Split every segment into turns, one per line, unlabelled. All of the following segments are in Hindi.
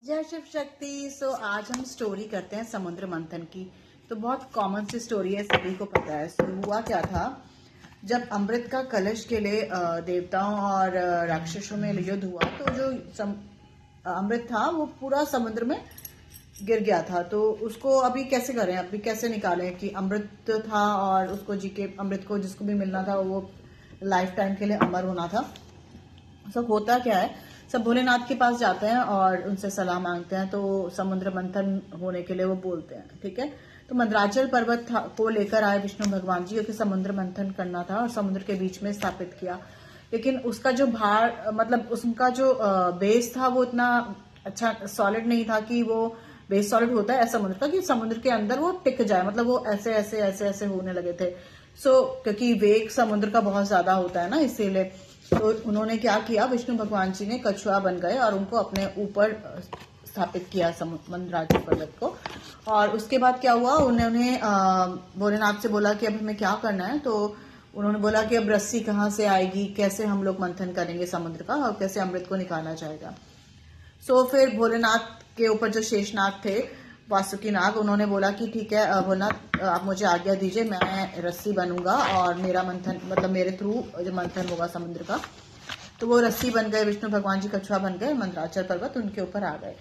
जय शिव शक्ति। आज हम स्टोरी करते हैं समुद्र मंथन की। तो बहुत कॉमन सी स्टोरी है, सभी को पता है। हुआ क्या था, जब अमृत का कलश के लिए देवताओं और राक्षसों में युद्ध हुआ तो जो अमृत था वो पूरा समुद्र में गिर गया था। तो उसको अभी कैसे करें, अभी कैसे निकालें कि अमृत था और उसको जी के अमृत को जिसको भी मिलना था वो लाइफ टाइम के लिए अमर होना था। सब होता क्या है, सब भोलेनाथ के पास जाते हैं और उनसे सलाह मांगते हैं। तो समुद्र मंथन होने के लिए वो बोलते हैं, ठीक है। तो मंदराचल पर्वत को लेकर आए विष्णु भगवान जी, क्योंकि समुद्र मंथन करना था और समुद्र के बीच में स्थापित किया। लेकिन उसका जो भार मतलब उसका जो बेस था वो इतना अच्छा सॉलिड नहीं था कि वो बेस सॉलिड होता है ऐसा समुद्र का कि समुद्र के अंदर वो टिक जाए, मतलब वो ऐसे ऐसे ऐसे ऐसे होने लगे थे। क्योंकि वेग समुद्र का बहुत ज्यादा होता है ना, इसीलिए तो उन्होंने क्या किया, विष्णु भगवान जी ने कछुआ बन गए और उनको अपने ऊपर स्थापित किया मंदराचल पर्वत को। और उसके बाद क्या हुआ, उन्होंने भोलेनाथ से बोला कि अब हमें क्या करना है। तो उन्होंने बोला कि अब रस्सी कहाँ से आएगी, कैसे हम लोग मंथन करेंगे समुद्र का और कैसे अमृत को निकाला जाएगा। फिर भोलेनाथ के ऊपर जो शेषनाग थे, वासुकी नाग, उन्होंने बोला कि ठीक है भोलेनाथ आप मुझे आज्ञा दीजिए, मैं रस्सी बनूंगा और मेरा मंथन मतलब मेरे थ्रू जो मंथन होगा समुद्र का। तो वो रस्सी बन गए, विष्णु भगवान जी कछुआ बन गए, मंदराचल पर्वत उनके ऊपर आ गए।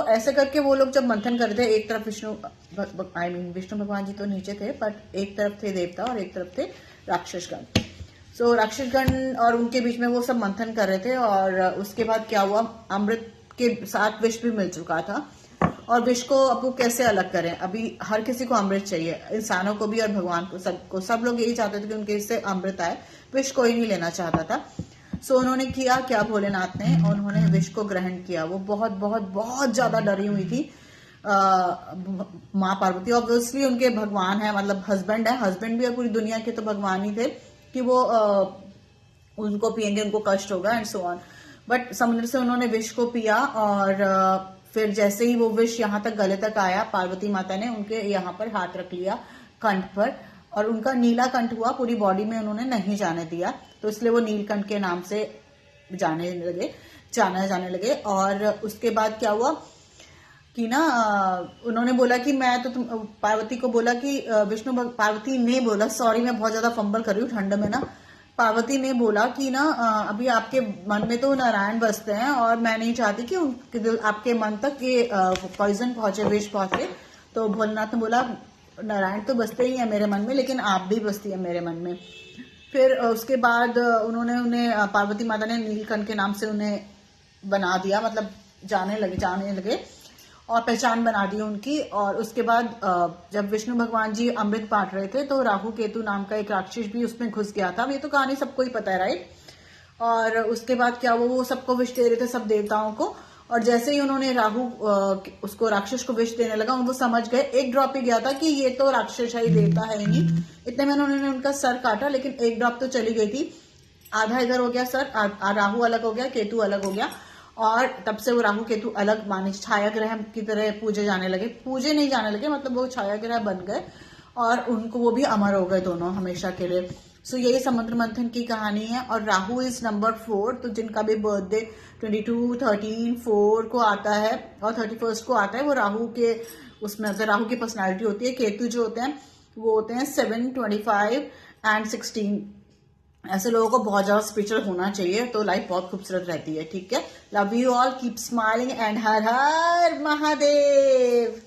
ऐसे करके वो लोग जब मंथन कर रहे थे, एक तरफ विष्णु भगवान जी तो नीचे थे, बट एक तरफ थे देवता और एक तरफ थे राक्षसगण। राक्षसगण और उनके बीच में वो सब मंथन कर रहे थे। और उसके बाद क्या हुआ, अमृत के साथ विष भी मिल चुका था और विष को अब वो कैसे अलग करें। अभी हर किसी को अमृत चाहिए, इंसानों को भी और भगवान को, सबको। सब लोग यही चाहते थे कि उनके इससे अमृत आए, विष कोई नहीं लेना चाहता था। उन्होंने किया क्या, भोलेनाथ ने उन्होंने विष को ग्रहण किया। वो बहुत बहुत बहुत ज्यादा डरी हुई थी माँ पार्वती। ऑब्वियसली उनके भगवान है, मतलब हस्बैंड है, हस्बैंड भी और पूरी दुनिया के तो भगवान ही थे कि वो उनको पियेंगे उनको कष्ट होगा एंड सो ऑन। बट समुद्र से उन्होंने विष को पिया और फिर जैसे ही वो विष यहाँ तक गले तक आया, पार्वती माता ने उनके यहाँ पर हाथ रख लिया कंठ पर और उनका नीला कंठ हुआ, पूरी बॉडी में उन्होंने नहीं जाने दिया। तो इसलिए वो नीलकंठ के नाम से जाने जाने लगे। और उसके बाद क्या हुआ कि ना उन्होंने बोला कि मैं तो पार्वती को बोला कि पार्वती ने बोला, सॉरी मैं बहुत ज्यादा फंबल कर रही हूँ ठंड में ना। पार्वती ने बोला कि ना अभी आपके मन में तो नारायण बसते हैं और मैं नहीं चाहती कि आपके मन तक ये पॉइजन पहुंचे, विष पहुंचे। तो भोलेनाथ ने बोला नारायण तो बसते ही है मेरे मन में, लेकिन आप भी बसती है मेरे मन में। फिर उसके बाद उन्हें पार्वती माता ने नीलकंठ के नाम से उन्हें बना दिया, मतलब जाने लगे और पहचान बना दी उनकी। और उसके बाद जब विष्णु भगवान जी अमृत बांट रहे थे तो राहु केतु नाम का एक राक्षस भी उसमें घुस गया था। ये तो कहानी सबको ही पता है, राइट। और उसके बाद क्या वो सबको विष दे रहे थे, सब देवताओं को। और जैसे ही उन्होंने उसको राक्षस को विष देने लगा, वो समझ गए, एक ड्रॉप ही गया था कि ये तो राक्षस है, देवता है ही नहीं। इतने में उन्होंने उनका सर काटा, लेकिन एक ड्रॉप तो चली गई थी। आधा इधर हो गया सर, राहु अलग हो गया, केतु अलग हो गया। और तब से वो राहु केतु अलग माने छाया ग्रह की तरह पूजे नहीं जाने लगे, मतलब वो छाया ग्रह बन गए और उनको वो भी अमर हो गए दोनों हमेशा के लिए। यही समुद्र मंथन की कहानी है। और राहु इज नंबर 4, तो जिनका भी बर्थडे 22, 13, 4 को आता है और 31 को आता है, वो राहु के उसमें राहु की पर्सनालिटी होती है। केतु जो होते हैं वो होते हैं 7, 25 एंड 16। ऐसे लोगों को बहुत ज्यादा स्पिरिचुअल होना चाहिए, तो लाइफ बहुत खूबसूरत रहती है। ठीक है, love you all, keep smiling and her her Mahadev.